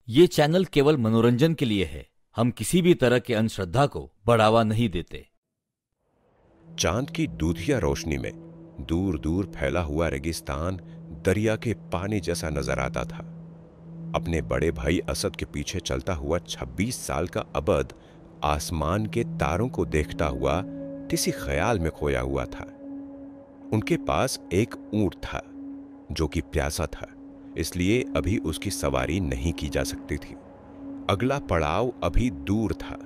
ये चैनल केवल मनोरंजन के लिए है। हम किसी भी तरह के अंधश्रद्धा को बढ़ावा नहीं देते। चांद की दूधिया रोशनी में दूर दूर फैला हुआ रेगिस्तान दरिया के पानी जैसा नजर आता था। अपने बड़े भाई असद के पीछे चलता हुआ 26 साल का अबद आसमान के तारों को देखता हुआ किसी ख्याल में खोया हुआ था। उनके पास एक ऊंट था जो कि प्यासा था, इसलिए अभी उसकी सवारी नहीं की जा सकती थी। अगला पड़ाव अभी दूर था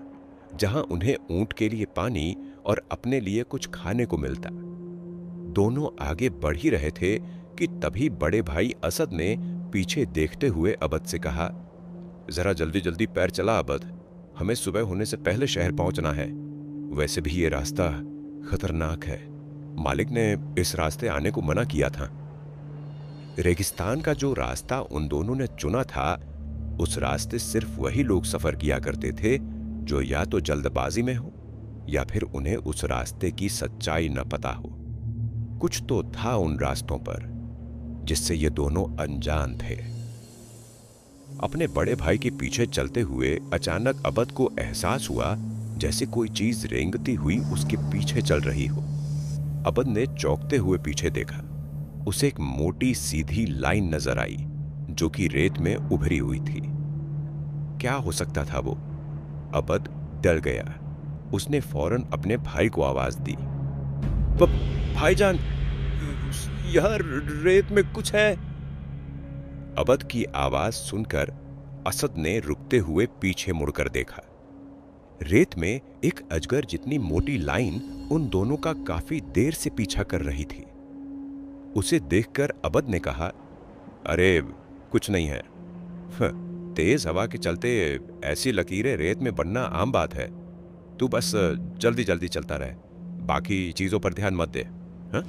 जहां उन्हें ऊंट के लिए पानी और अपने लिए कुछ खाने को मिलता। दोनों आगे बढ़ ही रहे थे कि तभी बड़े भाई असद ने पीछे देखते हुए अबद से कहा, जरा जल्दी जल्दी पैर चला अबद, हमें सुबह होने से पहले शहर पहुंचना है। वैसे भी ये रास्ता खतरनाक है, मालिक ने इस रास्ते आने को मना किया था। रेगिस्तान का जो रास्ता उन दोनों ने चुना था, उस रास्ते सिर्फ वही लोग सफर किया करते थे जो या तो जल्दबाजी में हो या फिर उन्हें उस रास्ते की सच्चाई न पता हो। कुछ तो था उन रास्तों पर जिससे ये दोनों अनजान थे। अपने बड़े भाई के पीछे चलते हुए अचानक अबद को एहसास हुआ जैसे कोई चीज रेंगती हुई उसके पीछे चल रही हो। अबद ने चौंकते हुए पीछे देखा। उसे एक मोटी सीधी लाइन नजर आई जो कि रेत में उभरी हुई थी। क्या हो सकता था वो? अबद डर गया। उसने फौरन अपने भाई को आवाज दी, भाईजान, यार रेत में कुछ है। अबद की आवाज सुनकर असद ने रुकते हुए पीछे मुड़कर देखा। रेत में एक अजगर जितनी मोटी लाइन उन दोनों का काफी देर से पीछा कर रही थी। उसे देखकर अबद ने कहा, अरे कुछ नहीं है, तेज हवा के चलते ऐसी लकीरें रेत में बनना आम बात है। तू बस जल्दी जल्दी चलता रहे, बाकी चीजों पर ध्यान मत दे। हा?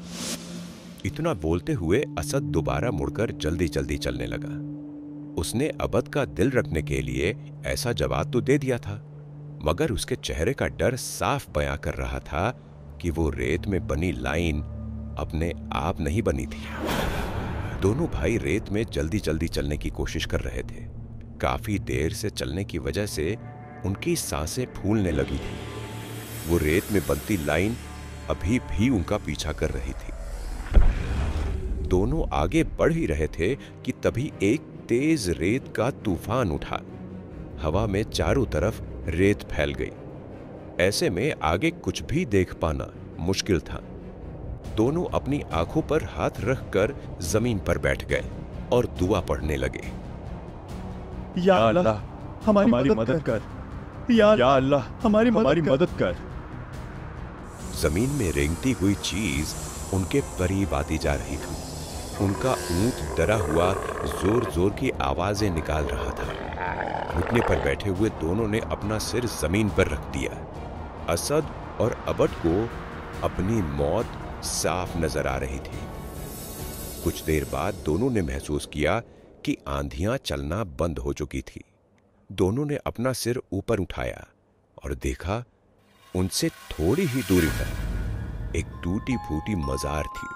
इतना बोलते हुए असद दोबारा मुड़कर जल्दी जल्दी चलने लगा। उसने अबद का दिल रखने के लिए ऐसा जवाब तो दे दिया था, मगर उसके चेहरे का डर साफ बयां कर रहा था कि वो रेत में बनी लाइन अपने आप नहीं बनी थी। दोनों भाई रेत में जल्दी जल्दी चलने की कोशिश कर रहे थे। काफी देर से चलने की वजह से उनकी सांसें फूलने लगी थी। वो रेत में बनती लाइन अभी भी उनका पीछा कर रही थी। दोनों आगे बढ़ ही रहे थे कि तभी एक तेज रेत का तूफान उठा। हवा में चारों तरफ रेत फैल गई। ऐसे में आगे कुछ भी देख पाना मुश्किल था। दोनों अपनी आंखों पर हाथ रखकर जमीन पर बैठ गए और दुआ पढ़ने लगे। या अल्लाह हमारी मदद कर। या अल्लाह हमारी मदद कर। जमीन में रेंगती हुई चीज उनके करीब आती जा रही थी। उनका ऊंट डरा हुआ जोर जोर की आवाजें निकाल रहा था। घुटने पर बैठे हुए दोनों ने अपना सिर जमीन पर रख दिया। असद और अबद को अपनी मौत साफ नजर आ रही थी। कुछ देर बाद दोनों ने महसूस किया कि आंधियां चलना बंद हो चुकी थी। दोनों ने अपना सिर ऊपर उठाया और देखा उनसे थोड़ी ही दूरी पर एक टूटी फूटी मजार थी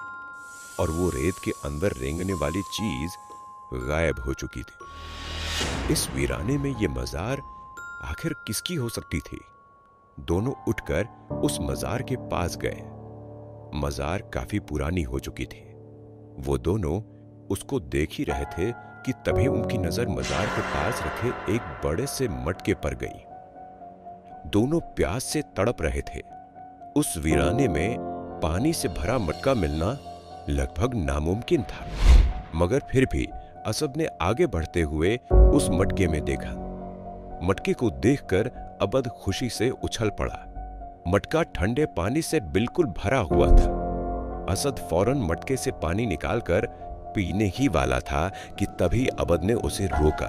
और वो रेत के अंदर रेंगने वाली चीज गायब हो चुकी थी। इस वीराने में ये मजार आखिर किसकी हो सकती थी? दोनों उठकर उस मजार के पास गए। मजार काफी पुरानी हो चुकी थी। वो दोनों उसको देख ही रहे थे कि तभी उनकी नजर मजार के पास रखे एक बड़े से मटके पर गई। दोनों प्यास से तड़प रहे थे। उस वीराने में पानी से भरा मटका मिलना लगभग नामुमकिन था, मगर फिर भी असद ने आगे बढ़ते हुए उस मटके में देखा। मटके को देखकर अबद खुशी से उछल पड़ा। मटका ठंडे पानी से बिल्कुल भरा हुआ था। असद फौरन मटके से पानी निकालकर पीने ही वाला था कि तभी अबद ने उसे रोका।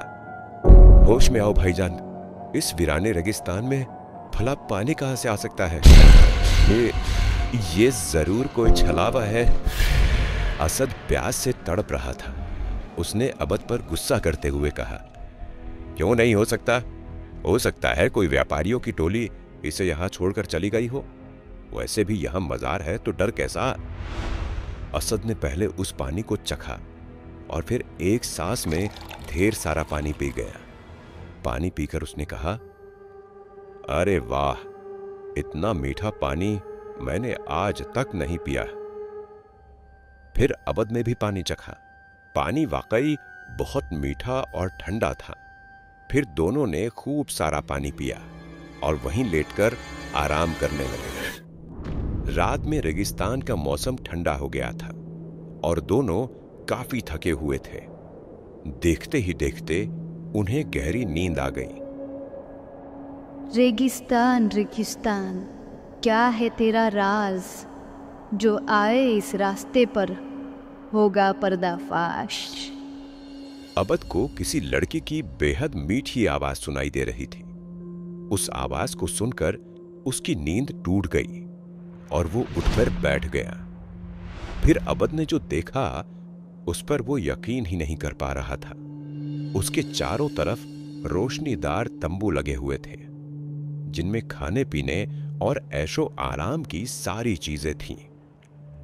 होश में आओ भाईजान, इस वीराने रेगिस्तान में भला पानी कहां से आ सकता है? ये जरूर कोई छलावा है। असद प्यास से तड़प रहा था। उसने अबद पर गुस्सा करते हुए कहा, क्यों नहीं हो सकता? हो सकता है कोई व्यापारियों की टोली इसे यहां छोड़कर चली गई हो। वैसे भी यहां मजार है तो डर कैसा? असद ने पहले उस पानी को चखा और फिर एक सांस में ढेर सारा पानी पी गया। पानी पीकर उसने कहा, अरे वाह, इतना मीठा पानी मैंने आज तक नहीं पिया। फिर अबद ने भी पानी चखा। पानी वाकई बहुत मीठा और ठंडा था। फिर दोनों ने खूब सारा पानी पिया और वहीं लेटकर आराम करने लगे। रात में रेगिस्तान का मौसम ठंडा हो गया था और दोनों काफी थके हुए थे। देखते ही देखते उन्हें गहरी नींद आ गई। रेगिस्तान रेगिस्तान, क्या है तेरा राज, जो आए इस रास्ते पर होगा पर्दाफाश। अबद को किसी लड़की की बेहद मीठी आवाज सुनाई दे रही थी। उस आवाज को सुनकर उसकी नींद टूट गई और वो उठकर बैठ गया। फिर अबद ने जो देखा उस पर वो यकीन ही नहीं कर पा रहा था। उसके चारों तरफ रोशनीदार तंबू लगे हुए थे, जिनमें खाने पीने और ऐशो आराम की सारी चीजें थीं।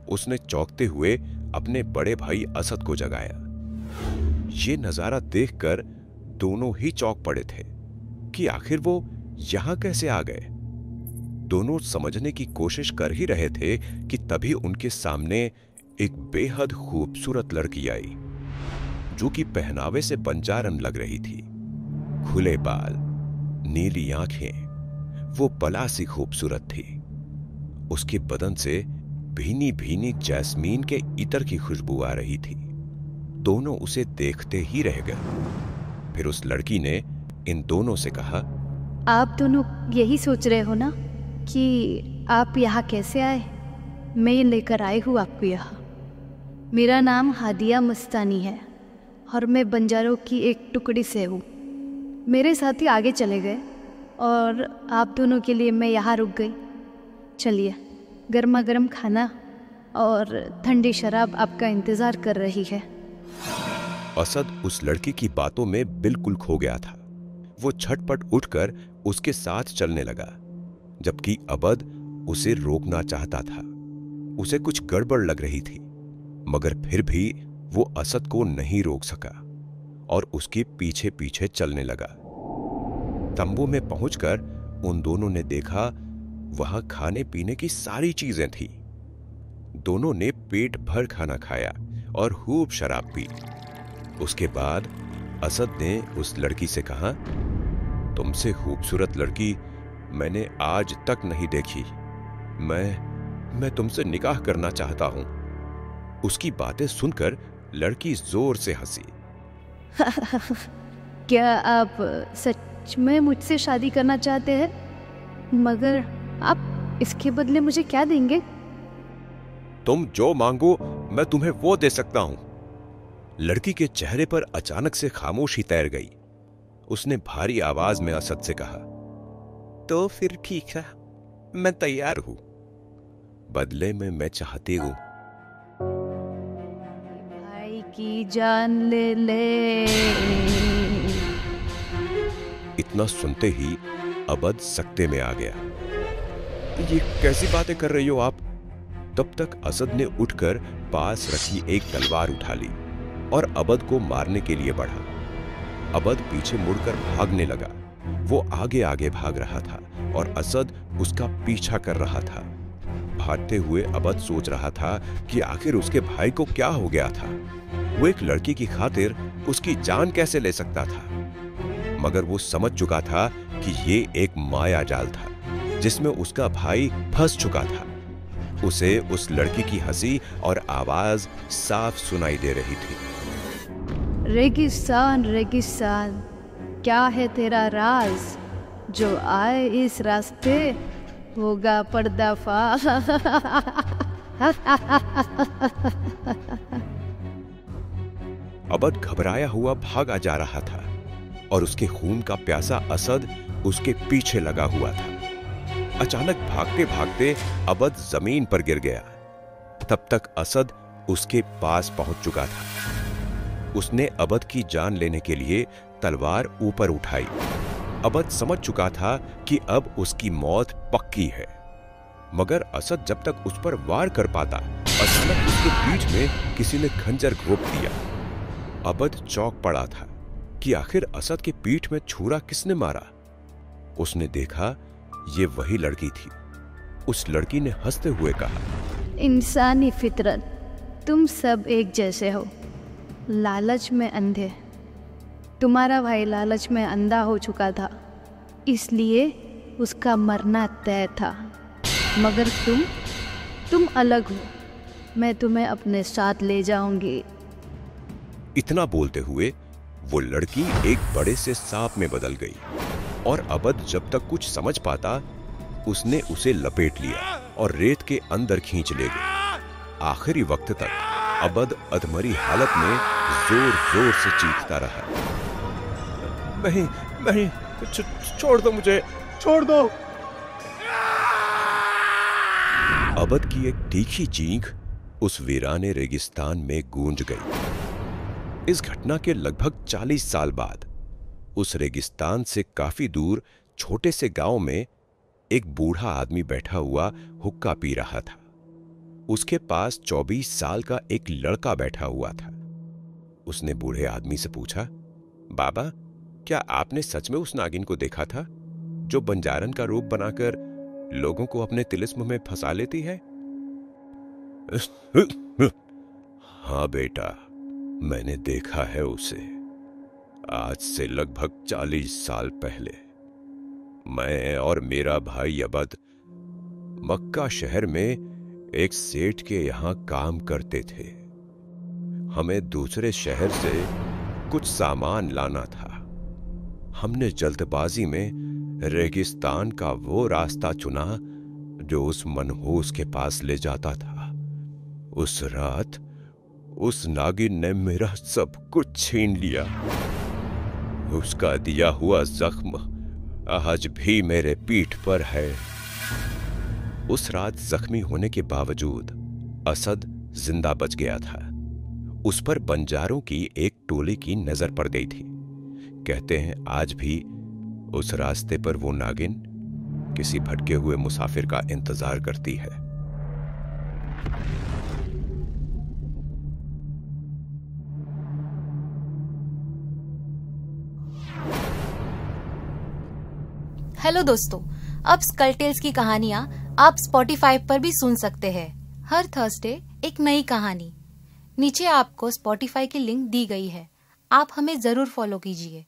उसने चौंकते हुए अपने बड़े भाई असद को जगाया। ये नजारा देखकर दोनों ही चौंक पड़े थे कि आखिर वो यहां कैसे आ गए। दोनों समझने की कोशिश कर ही रहे थे कि तभी उनके सामने एक बेहद खूबसूरत लड़की आई, जो कि पहनावे से पंचारन लग रही थी। खुले बाल, नीली आंखें, वो बला सी खूबसूरत थी। उसके बदन से भीनी भीनी जैस्मीन के इत्र की खुशबू आ रही थी। दोनों उसे देखते ही रह गए। फिर उस लड़की ने इन दोनों से कहा, आप दोनों यही सोच रहे हो ना कि आप यहाँ कैसे आए? मैं लेकर आई हूँ आपको यहाँ। मेरा नाम हादिया मस्तानी है और मैं बंजारों की एक टुकड़ी से हूँ। मेरे साथी आगे चले गए और आप दोनों के लिए मैं यहाँ रुक गई। चलिए, गर्मा गर्म खाना और ठंडी शराब आपका इंतज़ार कर रही है। असद उस लड़की की बातों में बिल्कुल खो गया था। वो झटपट उठकर उसके साथ चलने लगा, जबकि अबद उसे रोकना चाहता था। उसे कुछ गड़बड़ लग रही थी, मगर फिर भी वो असद को नहीं रोक सका और उसके पीछे पीछे चलने लगा। तंबू में पहुंचकर उन दोनों ने देखा वहां खाने पीने की सारी चीजें थी। दोनों ने पेट भर खाना खाया और खूब शराब पी। उसके बाद असद ने उस लड़की से कहा, तुमसे खूबसूरत लड़की मैंने आज तक नहीं देखी। मैं तुमसे निकाह करना चाहता हूं। उसकी बातें सुनकर लड़की जोर से हंसी। क्या आप सच में मुझसे शादी करना चाहते हैं? मगर आप इसके बदले मुझे क्या देंगे? तुम जो मांगो मैं तुम्हें वो दे सकता हूं। लड़की के चेहरे पर अचानक से खामोशी तैर गई। उसने भारी आवाज में असद से कहा, तो फिर ठीक है, मैं तैयार हूं। बदले में मैं चाहती हूं भाई की जान ले ले। इतना सुनते ही अबद सकते में आ गया। ये कैसी बातें कर रही हो आप? तब तक असद ने उठकर पास रखी एक तलवार उठा ली और अबद को मारने के लिए बढ़ा। अबद पीछे मुड़कर भागने लगा। वो आगे आगे भाग रहा था और असद उसका पीछा कर रहा था। भागते हुए अबद सोच रहा था कि आखिर उसके भाई को क्या हो गया था। वो एक लड़की की खातिर उसकी जान कैसे ले सकता था, मगर वो समझ चुका था कि ये एक माया जाल था जिसमें उसका भाई फंस चुका था। उसे उस लड़की की हंसी और आवाज साफ सुनाई दे रही थी। रेगिस्तान रेगिस्तान, क्या है तेरा राज, जो आए इस रास्ते होगा पर्दाफाश। अबद घबराया हुआ भागा जा रहा था और उसके खून का प्यासा असद उसके पीछे लगा हुआ था। अचानक भागते भागते अबद जमीन पर गिर गया। तब तक असद उसके पास पहुंच चुका था। उसने अबद की जान लेने के लिए तलवार ऊपर उठाई। अबद समझ चुका था कि अब उसकी मौत पक्की है, मगर असद जब तक उस पर वार कर पाता, अचानक उसके पीठ में किसी ने खंजर घोंप दिया। अबद चौंक पड़ा था कि आखिर असद की पीठ में छुरा किसने मारा। उसने देखा ये वही लड़की थी। उस लड़की ने हंसते हुए कहा, इंसानी फितरत, तुम सब एक जैसे हो, लालच में अंधे। तुम्हारा भाई लालच में अंधा हो चुका था, इसलिए उसका मरना तय था। मगर तुम अलग हो। मैं तुम्हें अपने साथ ले जाऊंगी। इतना बोलते हुए वो लड़की एक बड़े से सांप में बदल गई और अबद जब तक कुछ समझ पाता उसने उसे लपेट लिया और रेत के अंदर खींच ले गया। आखिरी वक्त तक अबद अधमरी हालत में जोर जोर से चीखता रहा, नहीं, छोड़ दो मुझे, छोड़ दो। अबद की एक तीखी चीख उस वीराने रेगिस्तान में गूंज गई। इस घटना के लगभग 40 साल बाद उस रेगिस्तान से काफी दूर छोटे से गांव में एक बूढ़ा आदमी बैठा हुआ हुक्का पी रहा था। उसके पास 24 साल का एक लड़का बैठा हुआ था। उसने बूढ़े आदमी से पूछा, बाबा, क्या आपने सच में उस नागिन को देखा था जो बंजारन का रूप बनाकर लोगों को अपने तिलिस्म में फंसा लेती है? हाँ बेटा, मैंने देखा है उसे। आज से लगभग 40 साल पहले मैं और मेरा भाई अबद मक्का शहर में एक सेठ के यहां काम करते थे। हमें दूसरे शहर से कुछ सामान लाना था। हमने जल्दबाजी में रेगिस्तान का वो रास्ता चुना जो उस मनहूस के पास ले जाता था। उस रात उस नागिन ने मेरा सब कुछ छीन लिया। उसका दिया हुआ जख्म आज भी मेरे पीठ पर है। उस रात जख्मी होने के बावजूद असद जिंदा बच गया था। उस पर बंजारों की एक टोली की नजर पड़ गई थी। कहते हैं आज भी उस रास्ते पर वो नागिन किसी भटके हुए मुसाफिर का इंतजार करती है। हेलो दोस्तों, अब स्कल टेल्स की कहानियां आप स्पॉटिफाई पर भी सुन सकते हैं। हर थर्सडे एक नई कहानी। नीचे आपको स्पॉटिफाई की लिंक दी गई है, आप हमें जरूर फॉलो कीजिए।